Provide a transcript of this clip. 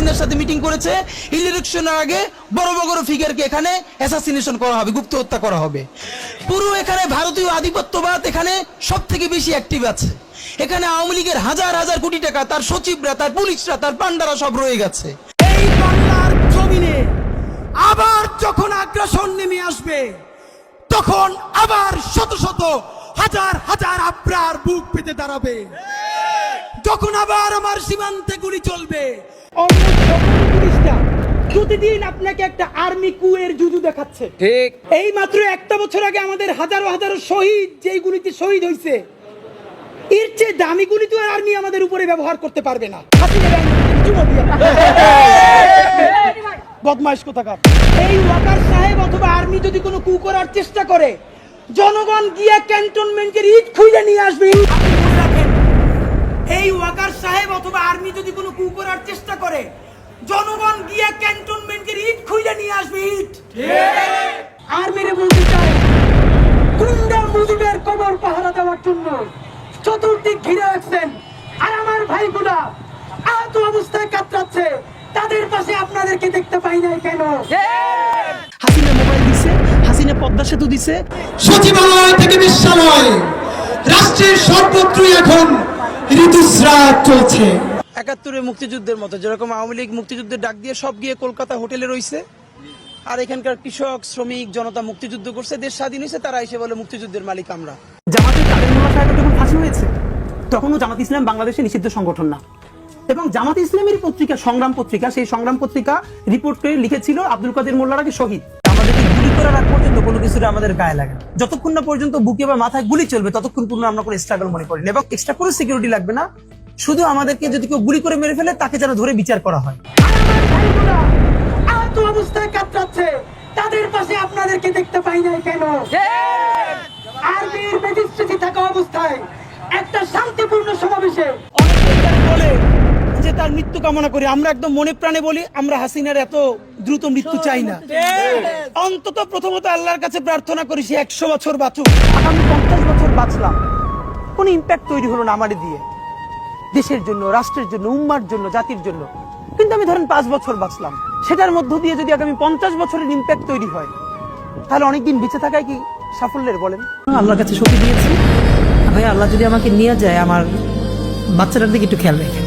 হাসিনার সাথে মিটিং করেছে, ইলেকশনের আগে বড় বড় ফিগারকে এখানে অ্যাসাসিনেশন করা হবে, গুপ্ত হত্যা করা হবে। পুরো এখানে ভারতীয় আধিপত্যবাদ এখানে সব থেকে বেশি অ্যাক্টিভ আছে। এখানে আওয়ামী লীগের হাজার হাজার কোটি টাকা তার সচিবরা, তার পুলিশরা, তার পান্ডারা সব রয়ে গেছে। এই বাংলার জমিনে আবার যখন আগ্রাসন নেমে আসবে, তখন আবার শত শত হাজার হাজার আব্রার বুক পেতে দাঁড়াবে। যখন আবার আমার সীমান্তে গুলি চলবে, প্রতিদিন আপনাকে একটা আর্মি কুয়ের জুজু দেখাচ্ছে। ঠিক। এই মাত্র একটা বছর আগে আমাদের হাজারো হাজারো শহীদ যেই গুলিতে শহীদ হয়েছে, এর চেয়ে দামি গুলি তো আর আর্মি আমাদের উপরে ব্যবহার করতে পারবে না। বদমাইশ কোথাকার। এই ওয়াকার সাহেব অথবা আর্মি যদি কোনো কু করার চেষ্টা করে, জনগণ গিয়ে ক্যান্টনমেন্টের ইট খুঁজে নিয়ে আসবে। আপনি মনে রাখেন, এই ওয়াকার সাহেব অথবা আর্মি যদি কোনো কু করার চেষ্টা করে, জনগণ গিয়ে ক্যান্টনমেন্টের ইট খুঁজে নিয়ে আসবে। ইট আর্মিরে বলতে চাই, গুন্ডা মুজিবের কবর পাহারা দেওয়ার জন্য চতুর্দিক ঘিরে রাখছেন, আর আমার ভাইগুলা আহত অবস্থায় কাতরাচ্ছে, তাদের পাশে আপনাদেরকে দেখতে পাই নাই কেন? হাসিনা মোবাইল দিছে, হাসিনা পদ্মা সেতু দিছে। সচিবালয় থেকে বিশ্রাময়, রাষ্ট্রের সর্বত্রই এখন ঋতুস্রাব চলছে। ৭১ মুক্তিযুদ্ধের মতো যেরকম আওয়ামী লীগ মুক্তিযুদ্ধের ডাক দিয়ে সব গিয়ে কলকাতা হোটেলে রইছে, আর এখানকার কৃষক শ্রমিক জনতা মুক্তিযুদ্ধ করছে, দেশ স্বাধীন হয়েছে, তারা এসে বলে মুক্তিযুদ্ধের মালিক আমরা। জামাতের কাদের মোল্লা সাহেবের যখন ফাঁসি হয়েছে, তখনও জামাত ইসলাম বাংলাদেশে নিষিদ্ধ সংগঠন না, এবং জামাত ইসলামের পত্রিকা সংগ্রাম পত্রিকা, সেই সংগ্রাম পত্রিকা রিপোর্ট করে লিখেছিল আব্দুল কাদের মোল্লার আগে শহীদ। আমাদেরকে গুলি করার আগ পর্যন্ত কোনো কিছুটা আমাদের গায়ে লাগে না। যতক্ষণ না পর্যন্ত বুকে বা মাথায় গুলি চলবে, ততক্ষণ পর্যন্ত আমরা কোনো স্ট্রাগল মনে করি না, এবং এক্সট্রা কোনো সিকিউরিটি লাগবে না। শুধু আমাদেরকে যদি কেউ গুলি করে মেরে ফেলে, তাকে যেন ধরে বিচার করা হয়। আহত অবস্থায় কাতরাচ্ছে, তাদের পাশে আপনাদেরকে দেখতে পাই নাই কেন? আর্মির ম্যাজিস্ট্রেসি থাকা অবস্থায় একটা শান্তিপূর্ণ সমাবেশে অনেকে বলে যে তার মৃত্যু কামনা করি, আমরা একদম মনে প্রাণে বলি আমরা হাসিনার এত দ্রুত মৃত্যু চাই না। অন্তত প্রথমত আল্লাহর কাছে প্রার্থনা করি সে 100 বছর বাঁচুক। আগামী 50 বছর বাঁচলাম, কোনো ইম্প্যাক্ট তৈরি হলো না আমারে দিয়ে, দেশের জন্য, রাষ্ট্রের জন্য, উম্মার জন্য, জাতির জন্য। কিন্তু আমি ধরেন 5 বছর বাঁচলাম, সেটার মধ্য দিয়ে যদি আগামী 50 বছরের ইম্প্যাক্ট তৈরি হয়, তাহলে অনেকদিন বেঁচে থাকায় কি সাফল্যের বলেন? আল্লাহর কাছে সত্যি দিয়েছি ভাই, আল্লাহ যদি আমাকে নিয়ে যায়, আমার বাচ্চাটার দিকে একটু খেয়াল রেখে।